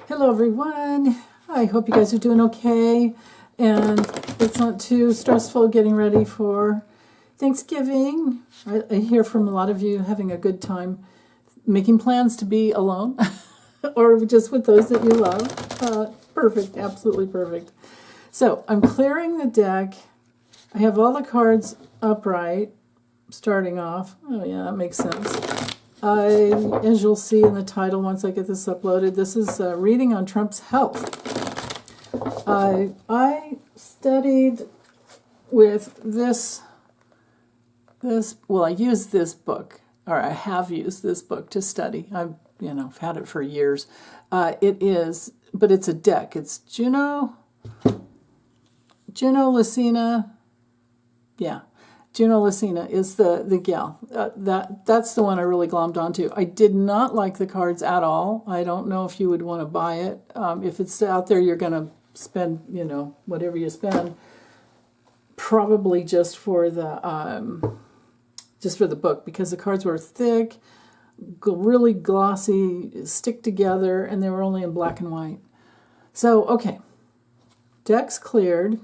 Hello everyone. I hope you guys are doing okay and it's not too stressful getting ready for Thanksgiving. I hear from a lot of you having a good time making plans to be alone or just with those that you love. Perfect, absolutely perfect. So I'm clearing the deck. I have all the cards upright starting off. Oh yeah, that makes sense. As you'll see in the title once I get this uploaded, this is a reading on Trump's health. I studied with this, well, I used this book, or I have used this book to study. I've had it for years. But it's a deck. It's Juno Lucina, yeah. Juno Lucina is the gal. That's the one I really glommed onto. I did not like the cards at all. I don't know if you would want to buy it. If it's out there, you're going to spend, whatever you spend, probably just for the book, because the cards were thick, really glossy, stick together, and they were only in black and white. So, okay, deck's cleared.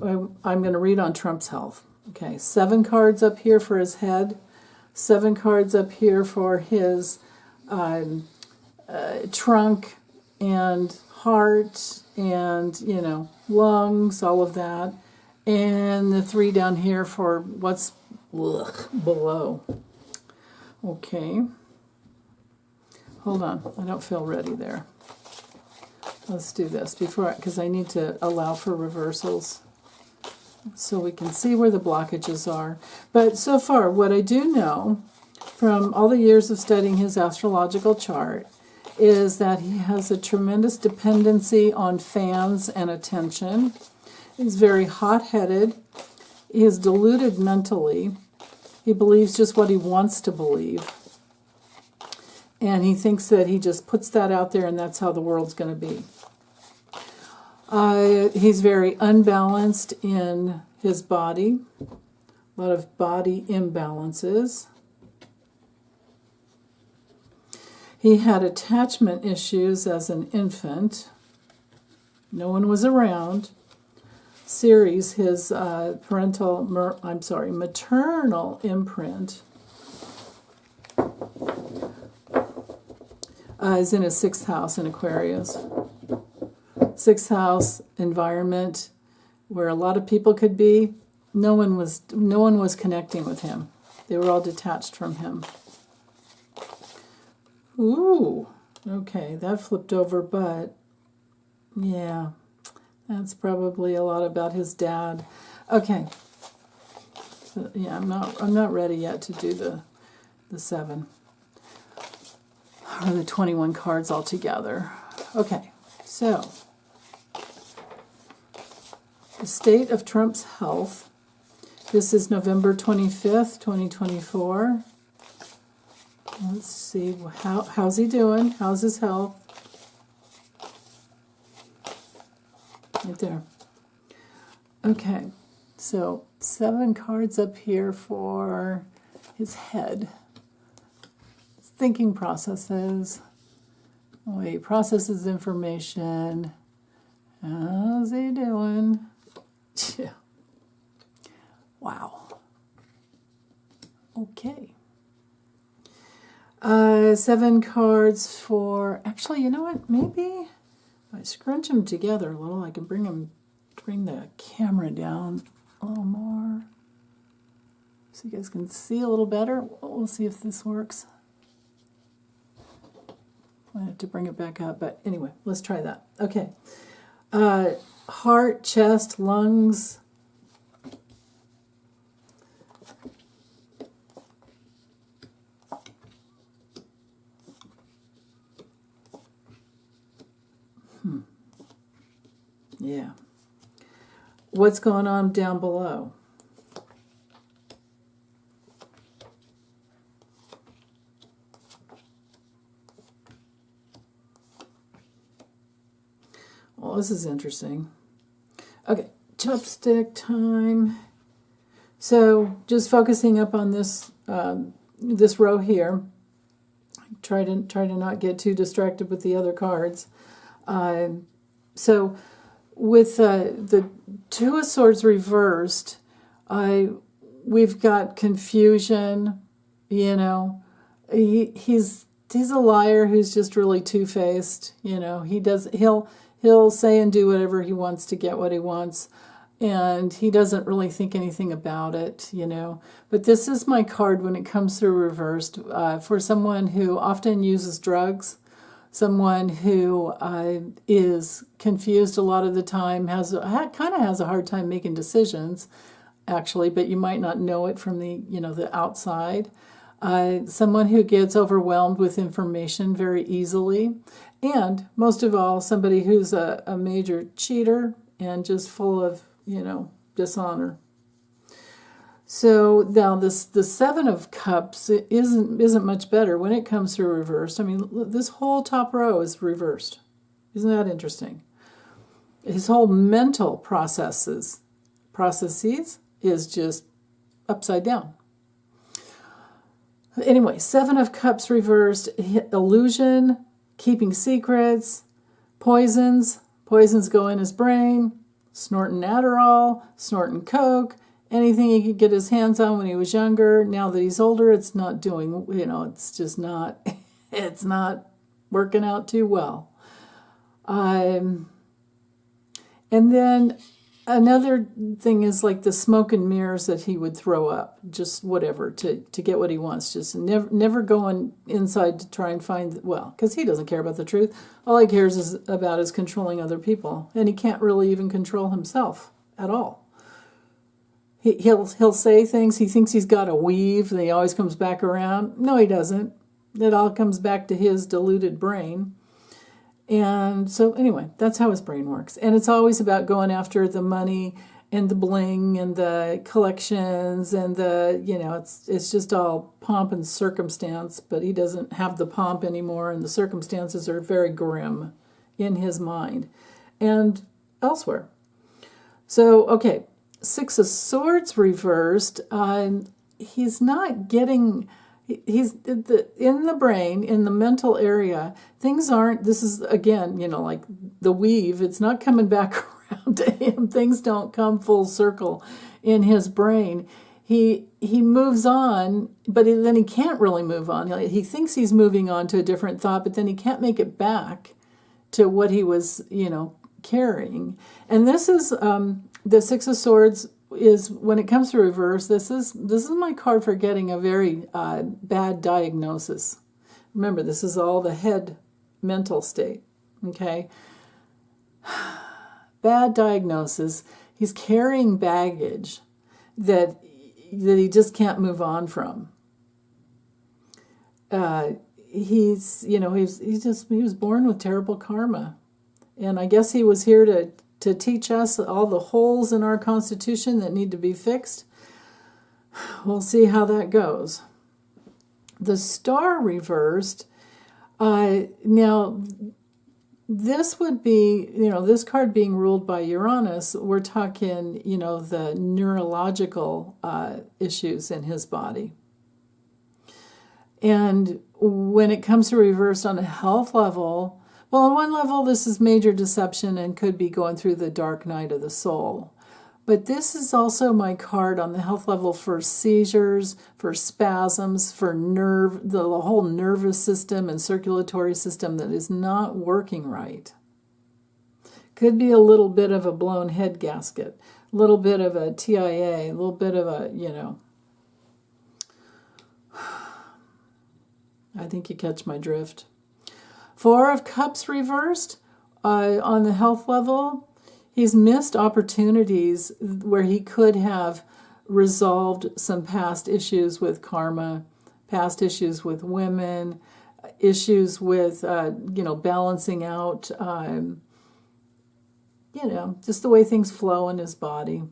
I'm going to read on Trump's health. Okay, 7 cards up here for his head, 7 cards up here for his trunk and heart and, lungs, all of that. And the 3 down here for what's below. Okay. Hold on, I don't feel ready there. Let's do this because I need to allow for reversals, so we can see where the blockages are. But so far, what I do know from all the years of studying his astrological chart is that he has a tremendous dependency on fans and attention. He's very hot-headed. He is deluded mentally. He believes just what he wants to believe. And he thinks that he just puts that out there and that's how the world's going to be. He's very unbalanced in his body, a lot of body imbalances. He had attachment issues as an infant. No one was around. Ceres, his maternal imprint, is in his 6th house in Aquarius. 6th house environment where a lot of people could be. No one was connecting with him. They were all detached from him. Ooh, okay, that flipped over, but yeah, that's probably a lot about his dad. Okay, so, yeah, I'm not ready yet to do the 7 or the 21 cards altogether. Okay, so the state of Trump's health. This is November 25th, 2024. Let's see, how's he doing? How's his health? Right there. Okay, so 7 cards up here for his head. His thinking processes. Oh, he processes information. How's he doing? Yeah. Wow. Okay. 7 cards for, actually, you know what? Maybe if I scrunch them together a little, I can bring the camera down a little more so you guys can see a little better. We'll see if this works. I have to bring it back up, but anyway, let's try that. Okay. Heart, chest, lungs. Yeah. What's going on down below? Well, this is interesting. Okay, chopstick time. So just focusing up on this this row here, try to not get too distracted with the other cards. So with the Two of Swords reversed, we've got confusion. You know, he's a liar who's just really two-faced. You know, he'll say and do whatever he wants to get what he wants, and he doesn't really think anything about it. You know, but this is my card when it comes through reversed for someone who often uses drugs. Someone who is confused a lot of the time, kind of has a hard time making decisions, actually, but you might not know it from the outside. Someone who gets overwhelmed with information very easily, and most of all, somebody who's a major cheater and just full of dishonor. So now the Seven of Cups isn't much better when it comes through reversed. I mean, this whole top row is reversed. Isn't that interesting? His whole mental processes is just upside down. Anyway, Seven of Cups reversed, illusion, keeping secrets, poisons go in his brain, snorting Adderall, snorting Coke, anything he could get his hands on when he was younger. Now that he's older, it's not doing, it's just not, it's not working out too well. And then another thing is like the smoke and mirrors that he would throw up, just whatever, to get what he wants. Just never going inside to try and find, because he doesn't care about the truth. All he cares about is controlling other people. And he can't really even control himself at all. He'll say things, he thinks he's got a weave, and he always comes back around. No, he doesn't. It all comes back to his deluded brain. And so anyway, that's how his brain works. And it's always about going after the money and the bling and the collections and it's just all pomp and circumstance, but he doesn't have the pomp anymore, and the circumstances are very grim in his mind and elsewhere. So, okay. Six of Swords reversed. He's not getting. He's in the brain, in the mental area. Things aren't. This is again, like the weave. It's not coming back around to him. Things don't come full circle in his brain. He moves on, but then he can't really move on. He thinks he's moving on to a different thought, but then he can't make it back to what he was, carrying. And this is. The Six of Swords is, when it comes to reverse, this is my card for getting a very bad diagnosis. Remember, this is all the head mental state, okay? Bad diagnosis. He's carrying baggage that he just can't move on from. He was born with terrible karma. And I guess he was here to teach us all the holes in our Constitution that need to be fixed. We'll see how that goes. The Star reversed. Now, this would be, this card being ruled by Uranus, we're talking, the neurological issues in his body. And when it comes to reversed on a health level, well, on one level, this is major deception and could be going through the dark night of the soul. But this is also my card on the health level for seizures, for spasms, for the whole nervous system and circulatory system that is not working right. Could be a little bit of a blown head gasket, a little bit of a TIA, a little bit of a, I think you catch my drift. Four of Cups reversed on the health level. He's missed opportunities where he could have resolved some past issues with karma, past issues with women, issues with, balancing out, just the way things flow in his body.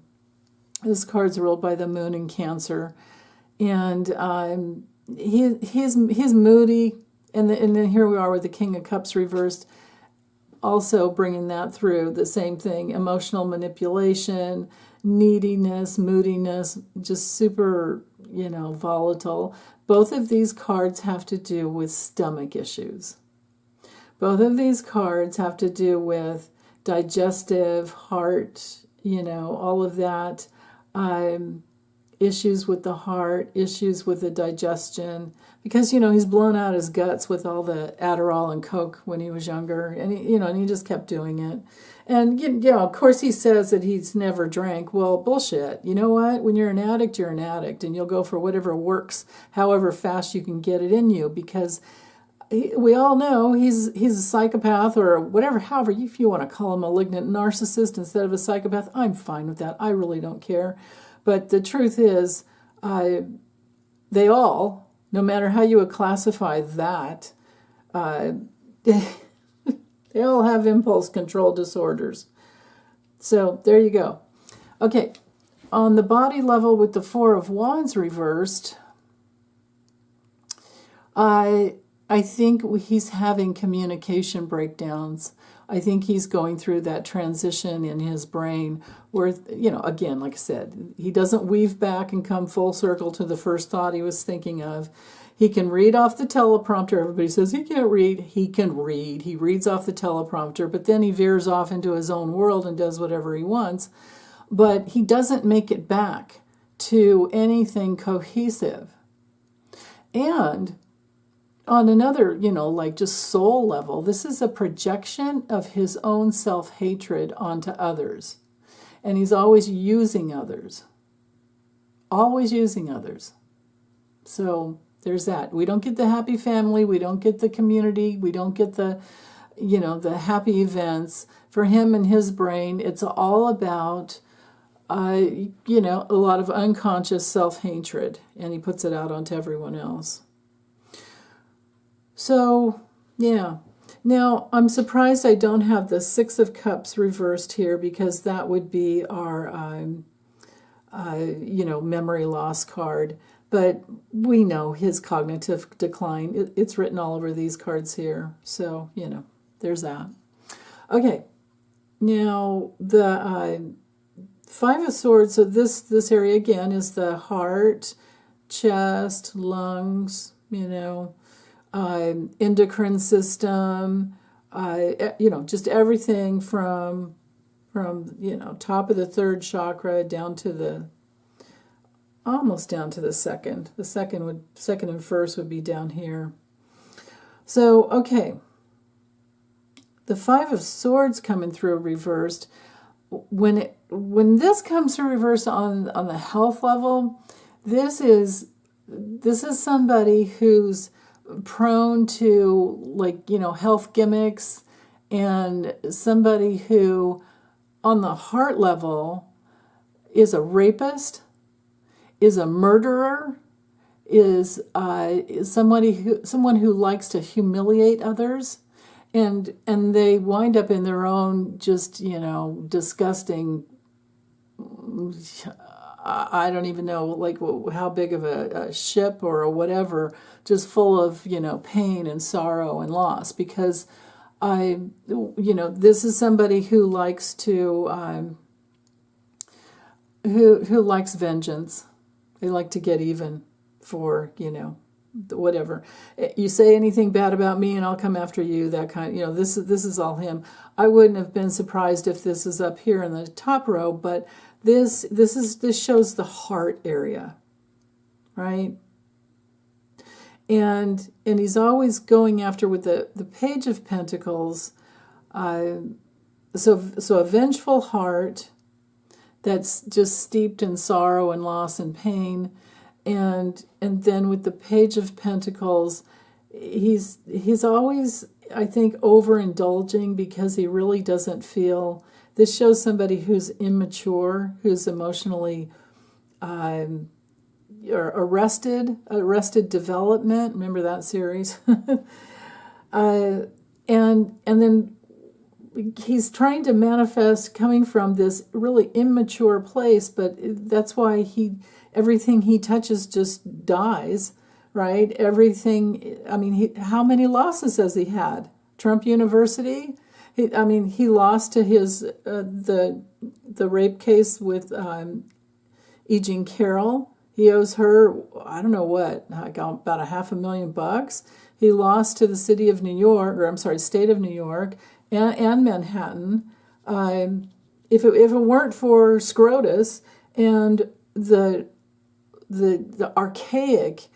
This card's ruled by the moon in Cancer. And he's moody. And then here we are with the King of Cups reversed, also bringing that through. The same thing, emotional manipulation, neediness, moodiness, just super volatile. Both of these cards have to do with stomach issues. Both of these cards have to do with digestive, heart, all of that. Issues with the heart, issues with the digestion, because he's blown out his guts with all the Adderall and Coke when he was younger, and he just kept doing it. And of course he says that he's never drank. Well, bullshit. You know what? When you're an addict, you're an addict, and you'll go for whatever works, however fast you can get it in you, because we all know he's a psychopath, or whatever, however, if you want to call him a malignant narcissist instead of a psychopath, I'm fine with that. I really don't care. But the truth is, they all, no matter how you would classify that, they all have impulse control disorders. So there you go. Okay, on the body level with the Four of Wands reversed, I think he's having communication breakdowns. I think he's going through that transition in his brain where, again, like I said, he doesn't weave back and come full circle to the first thought he was thinking of. He can read off the teleprompter. Everybody says he can't read. He can read. He reads off the teleprompter, but then he veers off into his own world and does whatever he wants. But he doesn't make it back to anything cohesive. And on another, just soul level, this is a projection of his own self-hatred onto others. And he's always using others. Always using others. So there's that. We don't get the happy family. We don't get the community. We don't get the happy events. For him and his brain, it's all about, a lot of unconscious self-hatred. And he puts it out onto everyone else. So, yeah. Now, I'm surprised I don't have the Six of Cups reversed here, because that would be our, memory loss card. But we know his cognitive decline. It's written all over these cards here. So, there's that. Okay. Now, the Five of Swords, so this area, again, is the heart, chest, lungs, endocrine system, just everything from top of the third chakra down to almost down to the second. The second and first would be down here. So, okay. The Five of Swords coming through reversed. When this comes through reversed on the health level, this is somebody who's prone to health gimmicks, and somebody who on the heart level is a rapist, is a murderer, is someone who likes to humiliate others, and they wind up in their own just disgusting, I don't even know how big of a ship or whatever, just full of pain and sorrow and loss, because this is somebody who likes to who likes vengeance. They like to get even for whatever. You say anything bad about me and I'll come after you, that kind. This is all him. I wouldn't have been surprised if this is up here in the top row, but this shows the heart area, right? And he's always going after, with the Page of Pentacles, so a vengeful heart that's just steeped in sorrow and loss and pain, and then with the Page of Pentacles, he's always, I think, overindulging, because he really doesn't feel. This shows somebody who's immature, who's emotionally arrested development. Remember that series? And then he's trying to manifest coming from this really immature place, but that's why everything he touches just dies, right? Everything. I mean, how many losses has he had? Trump University. He lost to his the rape case with E. Jean Carroll. He owes her, I don't know what, like about $500,000. He lost to the city of New York, or I'm sorry, state of New York, and Manhattan. If it weren't for Scrotus and the archaic,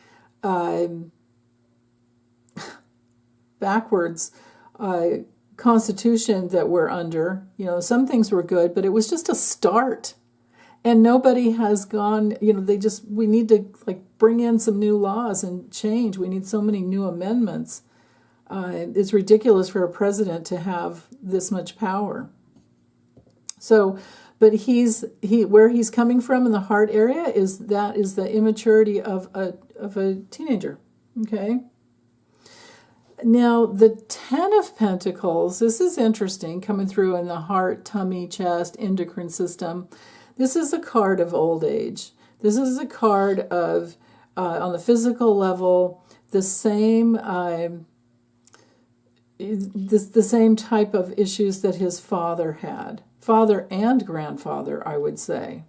backwards constitution that we're under, some things were good, but it was just a start. And nobody has gone, we need to bring in some new laws and change. We need so many new amendments. It's ridiculous for a president to have this much power. So, but where he's coming from in the heart area is the immaturity of a teenager. Okay. Now, the 10 of Pentacles, this is interesting, coming through in the heart, tummy, chest, endocrine system. This is a card of old age. This is a card of, on the physical level, the same the same type of issues that his father had. Father and grandfather, I would say.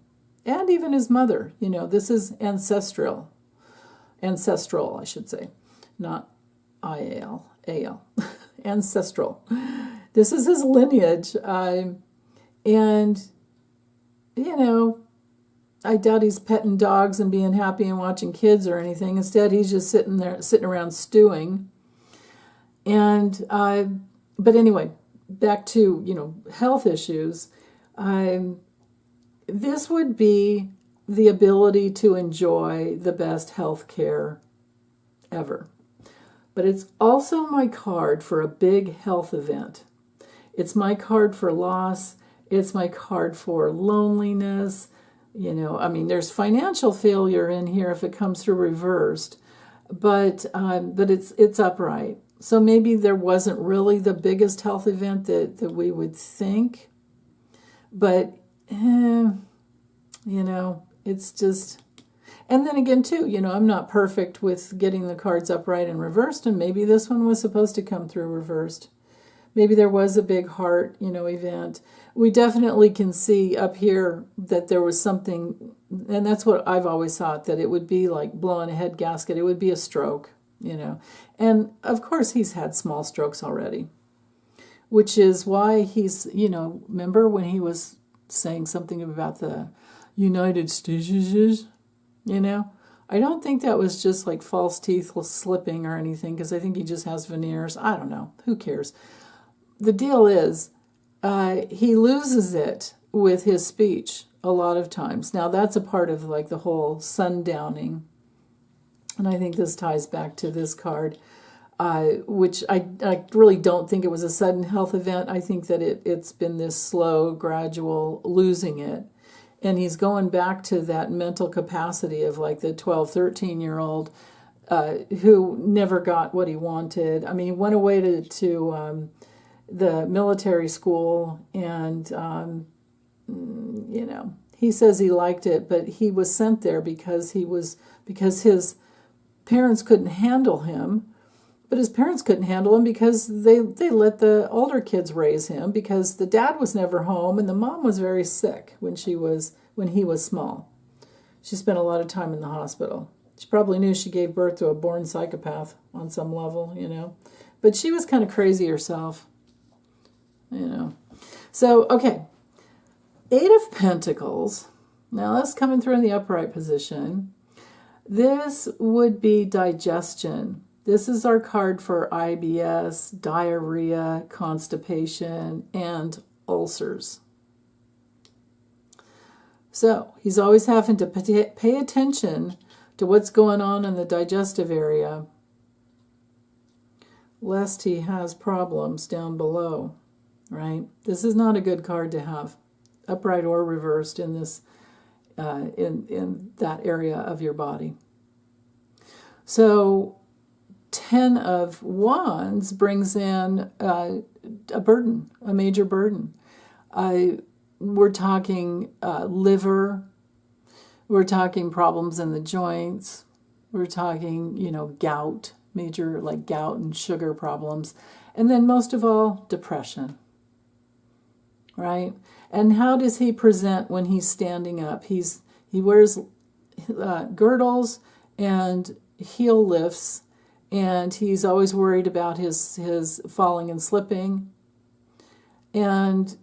And even his mother. This is ancestral. Ancestral, I should say. Not IAL. AL. Ancestral. This is his lineage. And I doubt he's petting dogs and being happy and watching kids or anything. Instead, he's just sitting around stewing. And, but anyway, back to, health issues. This would be the ability to enjoy the best health care ever. But it's also my card for a big health event. It's my card for loss. It's my card for loneliness. There's financial failure in here if it comes through reversed, but it's upright. So maybe there wasn't really the biggest health event that we would think, but it's just. And then again, too, I'm not perfect with getting the cards upright and reversed, and maybe this one was supposed to come through reversed. Maybe there was a big heart, event. We definitely can see up here that there was something, and that's what I've always thought, that it would be like blowing a head gasket. It would be a stroke, And, of course, he's had small strokes already, which is why he's, remember when he was saying something about the United States, I don't think that was just like false teeth slipping or anything, because I think he just has veneers. I don't know. Who cares? The deal is, he loses it with his speech a lot of times. Now, that's a part of the whole sundowning. And I think this ties back to this card, which I really don't think it was a sudden health event. I think that it's been this slow, gradual losing it. And he's going back to that mental capacity of the 12, 13-year-old who never got what he wanted. He went away to the military school, and he says he liked it, but he was sent there because his parents couldn't handle him. But his parents couldn't handle him because they let the older kids raise him, because the dad was never home and the mom was very sick when he was small. She spent a lot of time in the hospital. She probably knew she gave birth to a born psychopath on some level, But she was kind of crazy herself. So, okay. 8 of Pentacles. Now, that's coming through in the upright position. This would be digestion. This is our card for IBS, diarrhea, constipation, and ulcers. So, he's always having to pay attention to what's going on in the digestive area, lest he has problems down below. Right? This is not a good card to have, upright or reversed, in this in that area of your body. So 10 of Wands brings in a burden, a major burden. We're talking liver. We're talking problems in the joints. We're talking, gout, major gout and sugar problems. And then most of all, depression. Right? And how does he present when he's standing up? He wears girdles and heel lifts, and he's always worried about his falling and slipping, and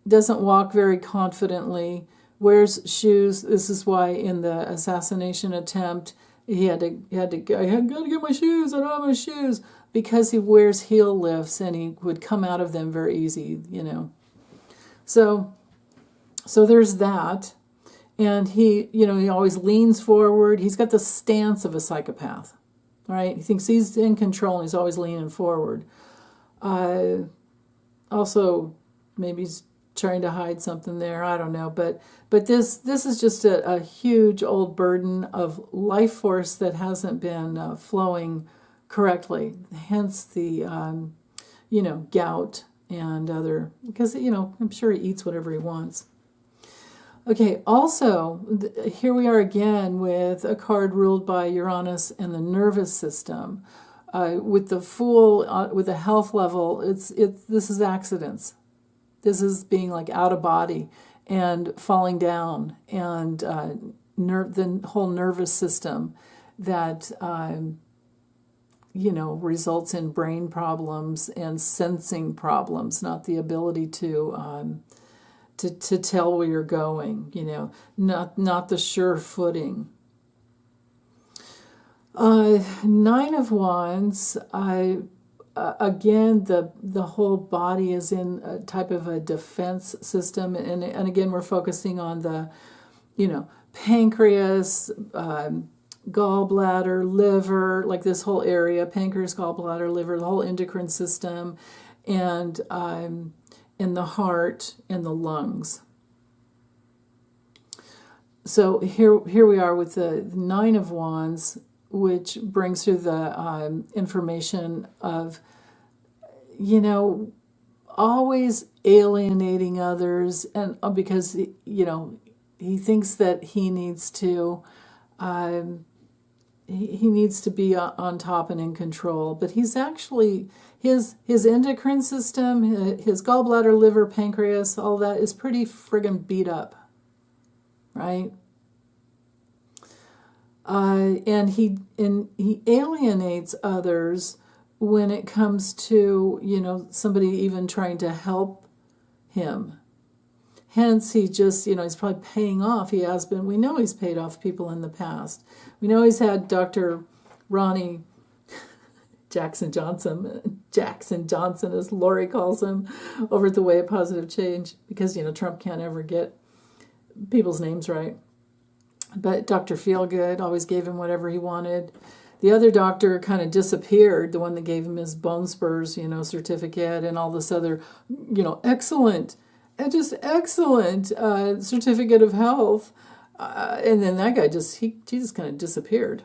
doesn't walk very confidently, wears shoes. This is why in the assassination attempt he had to I had got to get my shoes. I don't have my shoes, because he wears heel lifts and he would come out of them very easy, So there's that. And he always leans forward. He's got the stance of a psychopath, right? He thinks he's in control and he's always leaning forward. Also, maybe he's trying to hide something there. I don't know. But this is just a huge old burden of life force that hasn't been flowing correctly. Hence the, gout and other, because, I'm sure he eats whatever he wants. Okay, also, here we are again with a card ruled by Uranus and the nervous system. With the Fool, with the health level, this is accidents. This is being like out of body and falling down, and the whole nervous system that results in brain problems and sensing problems, not the ability to tell where you're going, not the sure footing. Nine of Wands, again, the whole body is in a type of a defense system, and again, we're focusing on the, pancreas, gallbladder, liver, like this whole area, pancreas, gallbladder, liver, the whole endocrine system, and the heart and the lungs. So here we are with the Nine of Wands, which brings through the information of, always alienating others, and because, he thinks that he needs to be on top and in control, but he's actually, his endocrine system, his gallbladder, liver, pancreas, all that is pretty friggin' beat up, right? And he alienates others when it comes to, somebody even trying to help him. Hence, he just, he's probably paying off. He has been. We know he's paid off people in the past. We know he's had Dr. Ronnie Jackson Johnson, as Lori calls him, over at the Way of Positive Change, because, Trump can't ever get people's names right. But Dr. Feelgood always gave him whatever he wanted. The other doctor kind of disappeared, the one that gave him his bone spurs, certificate and all this other, excellent certificate of health. And then that guy just kind of disappeared.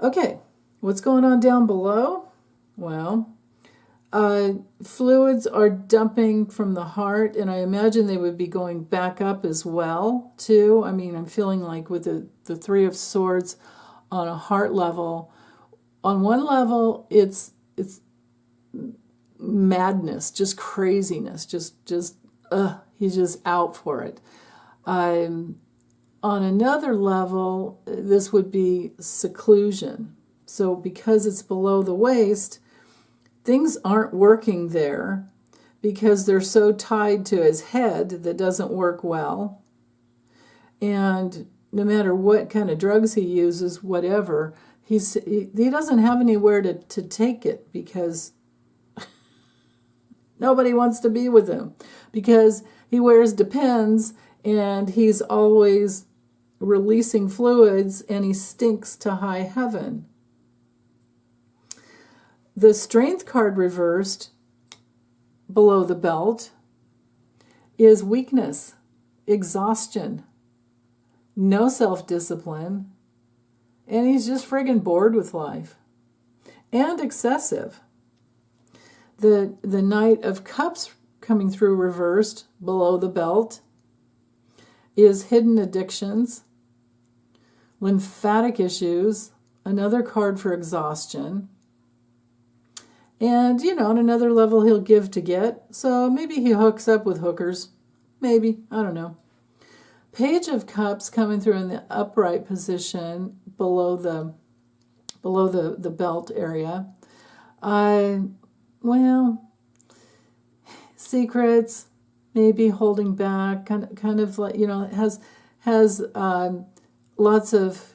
Okay, what's going on down below? Well, fluids are dumping from the heart, and I imagine they would be going back up as well, too. I mean, I'm feeling like with the Three of Swords on a heart level, on one level, it's madness, just craziness, he's just out for it. On another level, this would be seclusion. So because it's below the waist, things aren't working there because they're so tied to his head that doesn't work well. And no matter what kind of drugs he uses, whatever, he doesn't have anywhere to take it, because nobody wants to be with him, because he wears Depends and he's always releasing fluids and he stinks to high heaven. The Strength card reversed below the belt is weakness, exhaustion, no self-discipline, and he's just friggin' bored with life, and excessive. The Knight of Cups coming through reversed below the belt is hidden addictions, lymphatic issues, another card for exhaustion. And, on another level, he'll give to get. So maybe he hooks up with hookers. Maybe. I don't know. Page of Cups coming through in the upright position below the belt area. Well, secrets, maybe holding back, kind of like, has lots of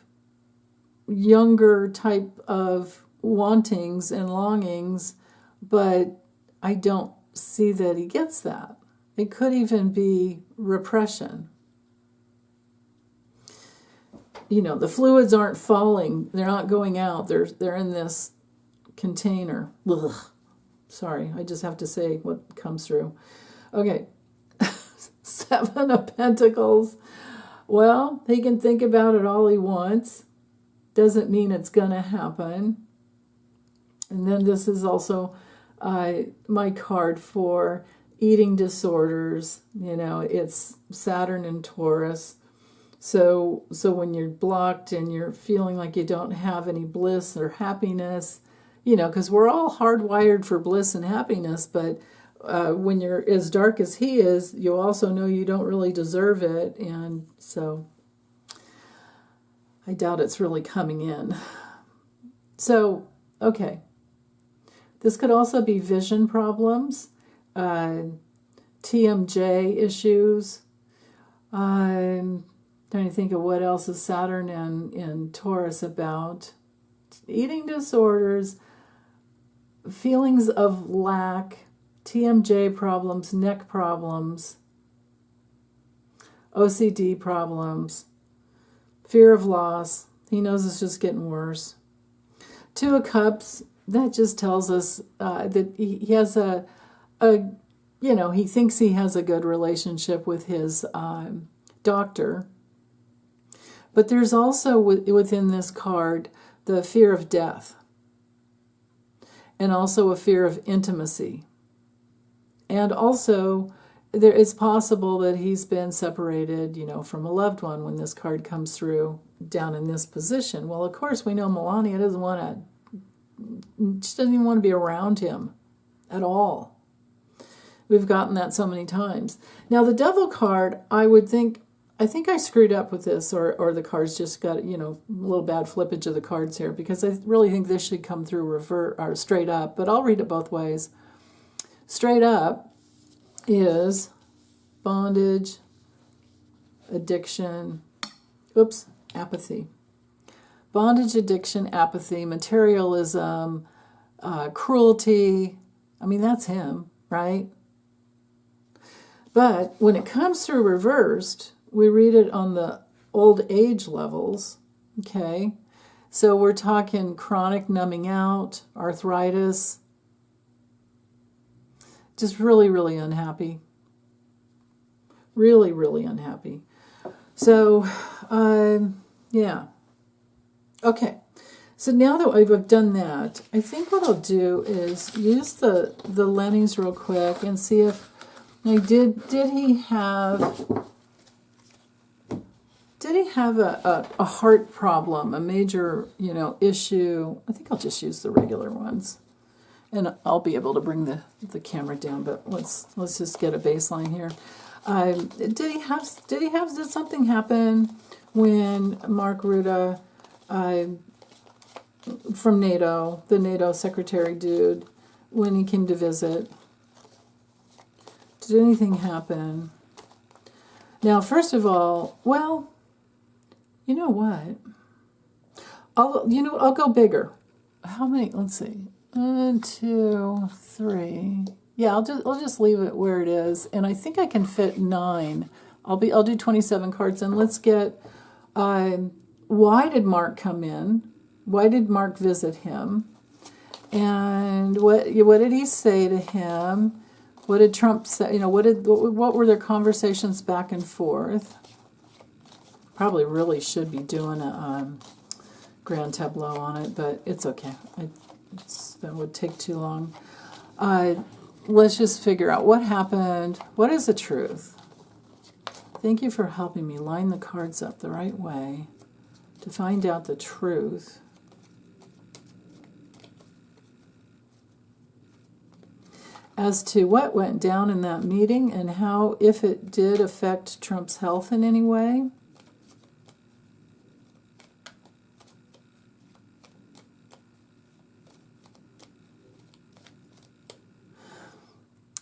younger type of wantings and longings, but I don't see that he gets that. It could even be repression. The fluids aren't falling. They're not going out. They're in this container. Ugh. Sorry, I just have to say what comes through. Okay. 7 of Pentacles. Well, he can think about it all he wants. Doesn't mean it's going to happen. And then this is also my card for eating disorders. It's Saturn and Taurus. So when you're blocked and you're feeling like you don't have any bliss or happiness, because we're all hardwired for bliss and happiness, but when you're as dark as he is, you also know you don't really deserve it, and so I doubt it's really coming in. So, okay. This could also be vision problems, TMJ issues. I'm trying to think of what else is Saturn and Taurus about. Eating disorders, feelings of lack, TMJ problems, neck problems, OCD problems, fear of loss. He knows it's just getting worse. 2 of Cups, that just tells us that he has he thinks he has a good relationship with his doctor. But there's also within this card the fear of death, and also a fear of intimacy. And also, it's possible that he's been separated, from a loved one when this card comes through down in this position. Well, of course, we know Melania she doesn't even want to be around him at all. We've gotten that so many times. Now, the Devil card, I think I screwed up with this, or the cards just got, a little bad flippage of the cards here, because I really think this should come through or straight up, but I'll read it both ways. Straight up is bondage, addiction, apathy. Bondage, addiction, apathy, materialism, cruelty. I mean, that's him, right? But when it comes through reversed, we read it on the old age levels, okay? So we're talking chronic numbing out, arthritis, just really, really unhappy. Really, really unhappy. So, yeah. Okay. So now that I've done that, I think what I'll do is use the Lennies real quick and see if did he have a heart problem, a major, issue? I think I'll just use the regular ones. And I'll be able to bring the camera down, but let's just get a baseline here. Did something happen when Mark Rutte, from NATO, the NATO secretary dude, when he came to visit? Did anything happen? Now, first of all, well, you know what? I'll go bigger. How many? Let's see. 1, 2, 3. Yeah, I'll just leave it where it is, and I think I can fit 9. I'll do 27 cards, and let's get. Why did Mark come in? Why did Mark visit him? And what did he say to him? What did Trump say? What were their conversations back and forth? Probably really should be doing a grand tableau on it, but it's okay. That would take too long. Let's just figure out what happened. What is the truth? Thank you for helping me line the cards up the right way to find out the truth. as to what went down in that meeting and how, if it did affect Trump's health in any way.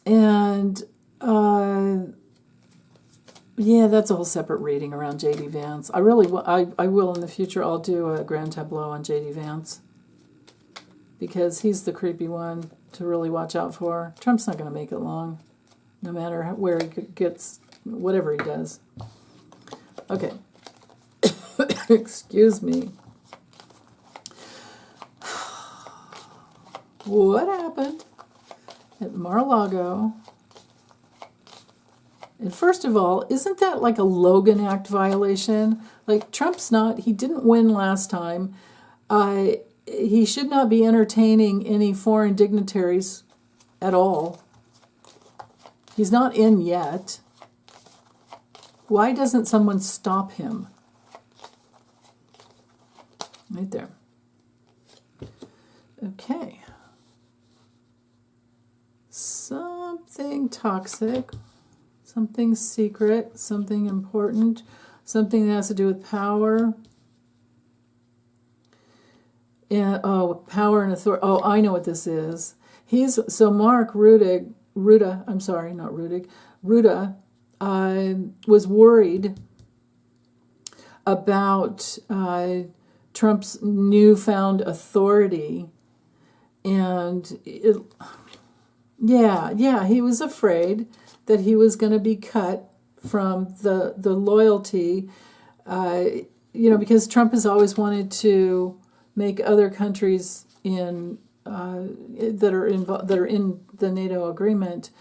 And yeah, that's a whole separate reading around J.D. Vance. I really, I will in the future. I'll do a grand tableau on J.D. Vance because he's the creepy one to really watch out for. Trump's not going to make it long, no matter where he gets, whatever he does. Okay, excuse me. What happened at Mar-a-Lago? And first of all, isn't that like a Logan Act violation? Like, Trump's not, he didn't win last time. He should not be entertaining any foreign dignitaries at all. He's not in yet. Why doesn't someone stop him? Right there. Okay. Something toxic. Something secret, something important, something that has to do with power. And power and authority. Oh, I know what this is. Mark Rutte, was worried about Trump's newfound authority, and he was afraid that he was going to be cut from the loyalty, because Trump has always wanted to make other countries that are in the NATO agreement,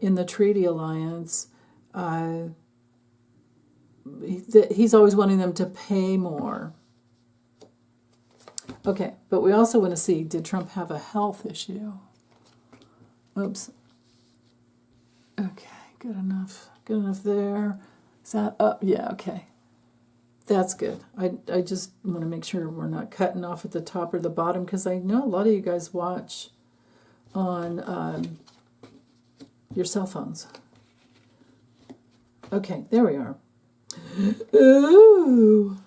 in the treaty alliance. He's always wanting them to pay more. Okay, but we also want to see, did Trump have a health issue? Oops. Okay, good enough. Good enough there. Is that up? Yeah, okay. That's good. I just want to make sure we're not cutting off at the top or the bottom, because I know a lot of you guys watch on your cell phones. Okay, there we are. Ooh.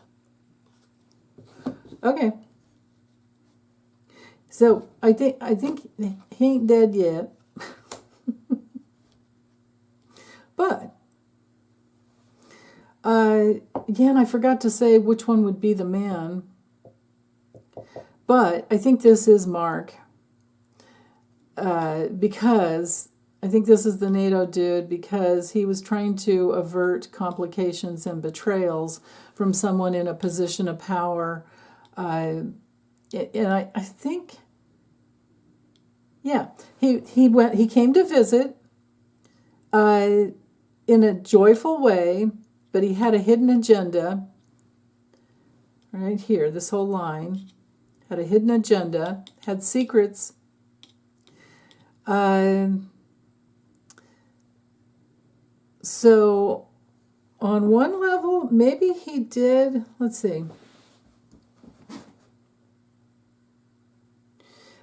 Okay. So I think he ain't dead yet. But again, I forgot to say which one would be the man. But I think this is Mark, because I think this is the NATO dude, because he was trying to avert complications and betrayals from someone in a position of power. And I think, yeah, he came to visit in a joyful way, but he had a hidden agenda. Right here, this whole line had a hidden agenda, had secrets. So on one level, maybe he did, let's see.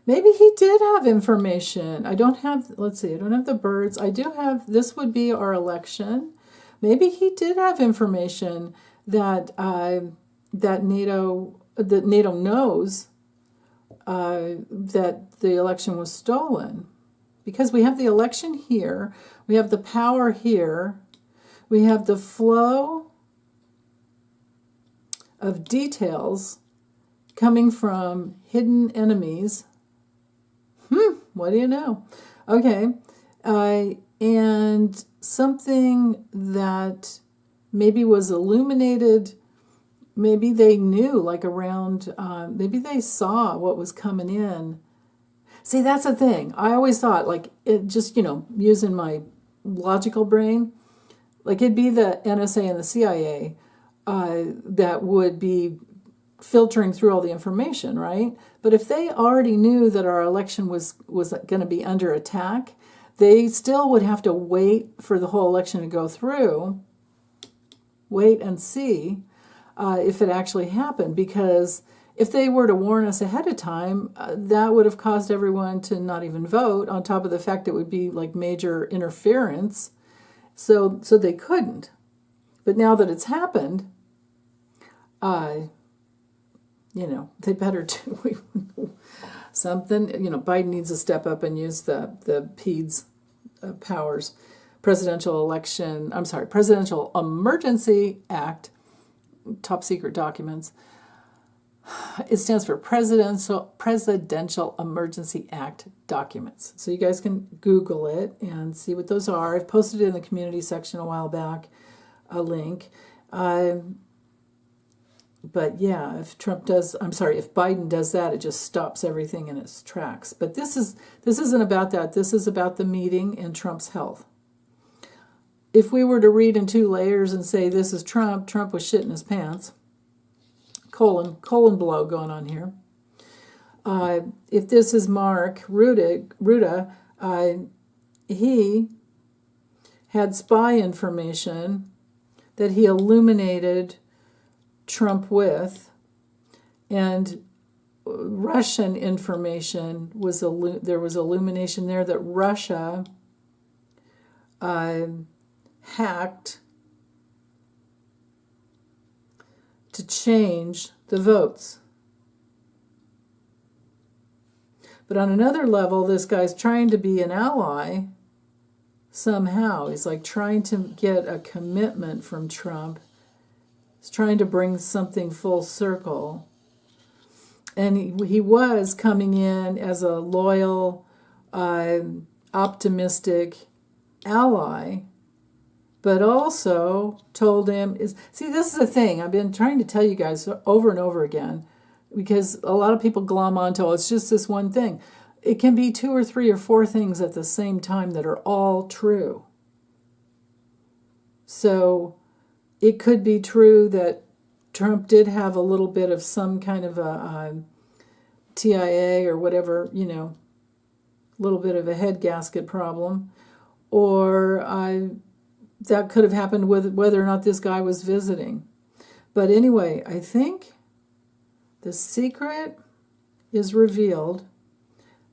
Maybe he did have information. I don't have the birds. I do have, this would be our election. Maybe he did have information that NATO knows that the election was stolen. Because we have the election here, we have the power here, we have the flow of details coming from hidden enemies. What do you know? Okay. And something that maybe was illuminated, maybe they knew, like around, maybe they saw what was coming in. See, that's the thing. I always thought, like, it just, using my logical brain, like it'd be the NSA and the CIA that would be filtering through all the information, right? But if they already knew that our election was going to be under attack, they still would have to wait for the whole election to go through, wait and see if it actually happened, because if they were to warn us ahead of time, that would have caused everyone to not even vote, on top of the fact it would be like major interference. So they couldn't. But now that it's happened, they better do something. Biden needs to step up and use the PEDS powers, Presidential Emergency Act, top secret documents. It stands for Presidential Emergency Act documents. So you guys can Google it and see what those are. I've posted it in the community section a while back, a link. But yeah, if Biden does that, it just stops everything in its tracks. But this isn't about that. This is about the meeting and Trump's health. If we were to read in two layers and say this is Trump was shitting his pants, colon blow going on here. If this is Mark Rutte, he had spy information that he illuminated Trump with, and Russian information there was illumination there that Russia hacked to change the votes. But on another level, this guy's trying to be an ally somehow. He's like trying to get a commitment from Trump. He's trying to bring something full circle. And he was coming in as a loyal, optimistic ally, but also told him, this is the thing I've been trying to tell you guys over and over again, because a lot of people glom onto, it's just this one thing. It can be 2 or 3 or 4 things at the same time that are all true. So it could be true that Trump did have a little bit of some kind of a TIA or whatever, little bit of a head gasket problem, or that could have happened with whether or not this guy was visiting. But anyway, I think the secret is revealed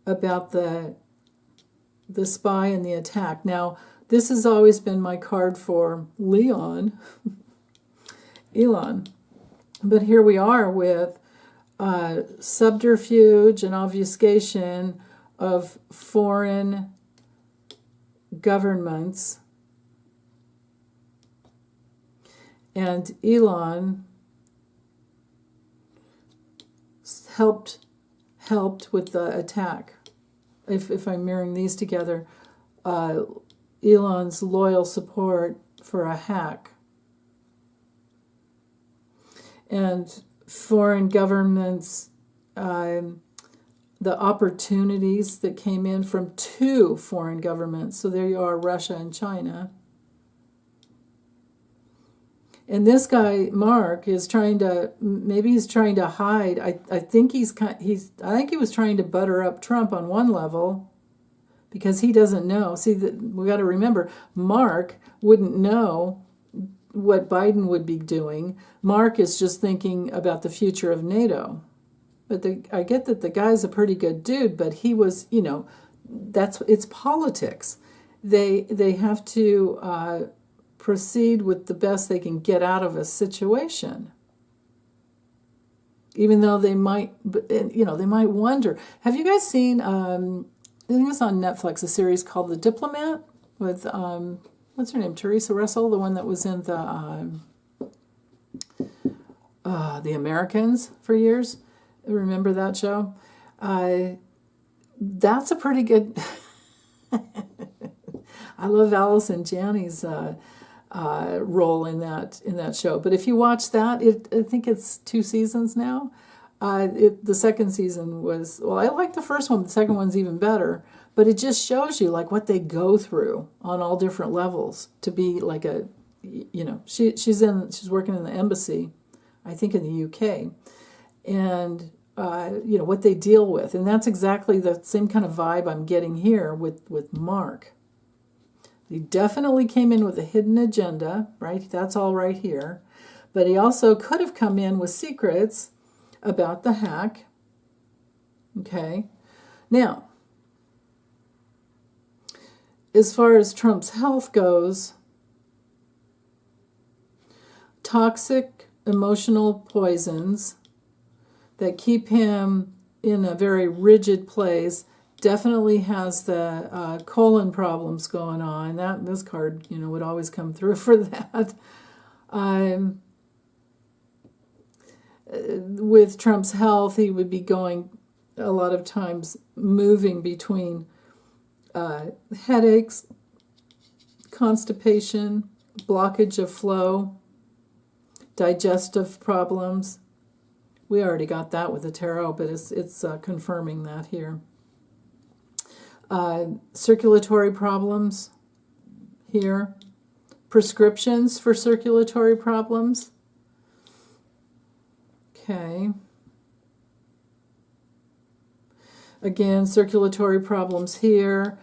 about the spy and the attack. Now, this has always been my card for Elon. But here we are with subterfuge and obfuscation of foreign governments. And Elon helped with the attack. If I'm mirroring these together, Elon's loyal support for a hack. And foreign governments, the opportunities that came in from 2 foreign governments. So there you are, Russia and China. And this guy, Mark, is trying to hide. I think he was trying to butter up Trump on one level, because he doesn't know. See, we got to remember, Mark wouldn't know what Biden would be doing. Mark is just thinking about the future of NATO. But I get that the guy's a pretty good dude, but he was, it's politics. They have to proceed with the best they can get out of a situation. Even though they might wonder. Have you guys seen, I think it's on Netflix, a series called The Diplomat with, what's her name, Teresa Russell, the one that was in the Americans for years. Remember that show? That's a pretty good... I love Allison Janney's role in that show. But if you watch that, I think it's 2 seasons now. The second season was, well, I like the first one. The second one's even better. But it just shows you like what they go through on all different levels to be like she's working in the embassy, I think in the UK, and what they deal with, and that's exactly the same kind of vibe I'm getting here with Mark. He definitely came in with a hidden agenda, right? That's all right here. But he also could have come in with secrets about the hack. Okay. Now, as far as Trump's health goes, toxic emotional poisons that keep him in a very rigid place. Definitely has the colon problems going on. This card, would always come through for that. With Trump's health, he would be going a lot of times moving between headaches, constipation, blockage of flow, digestive problems. We already got that with the tarot, but it's confirming that here. Circulatory problems here. Prescriptions for circulatory problems. Okay. Again, circulatory problems here.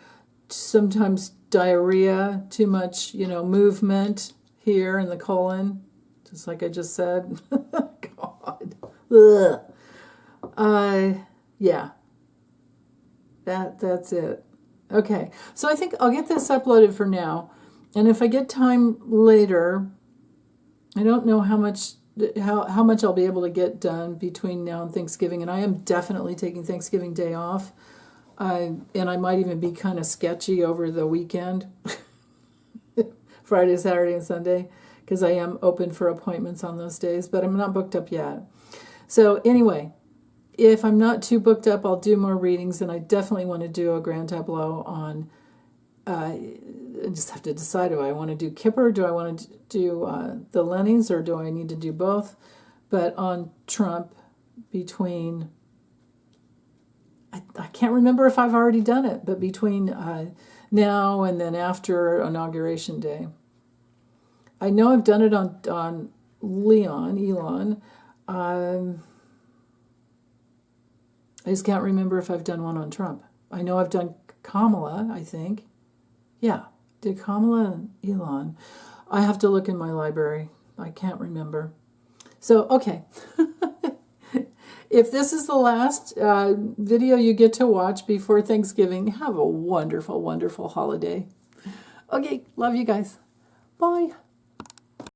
Sometimes diarrhea, too much, movement here in the colon, just like I just said. God. Ugh. Yeah. That's it. Okay. So I think I'll get this uploaded for now. And if I get time later, I don't know how much I'll be able to get done between now and Thanksgiving. And I am definitely taking Thanksgiving Day off. And I might even be kind of sketchy over the weekend. Friday, Saturday, and Sunday. Because I am open for appointments on those days. But I'm not booked up yet. So anyway, if I'm not too booked up, I'll do more readings. And I definitely want to do a grand tableau on... I just have to decide, do I want to do Kipper, do I want to do the Lennings, or do I need to do both? But on Trump, between, I can't remember if I've already done it, but between now and then after Inauguration Day. I know I've done it on Elon. I just can't remember if I've done one on Trump. I know I've done Kamala, I think. Yeah, did Kamala and Elon. I have to look in my library. I can't remember. So, okay. If this is the last video you get to watch before Thanksgiving, have a wonderful, wonderful holiday. Okay, love you guys. Bye.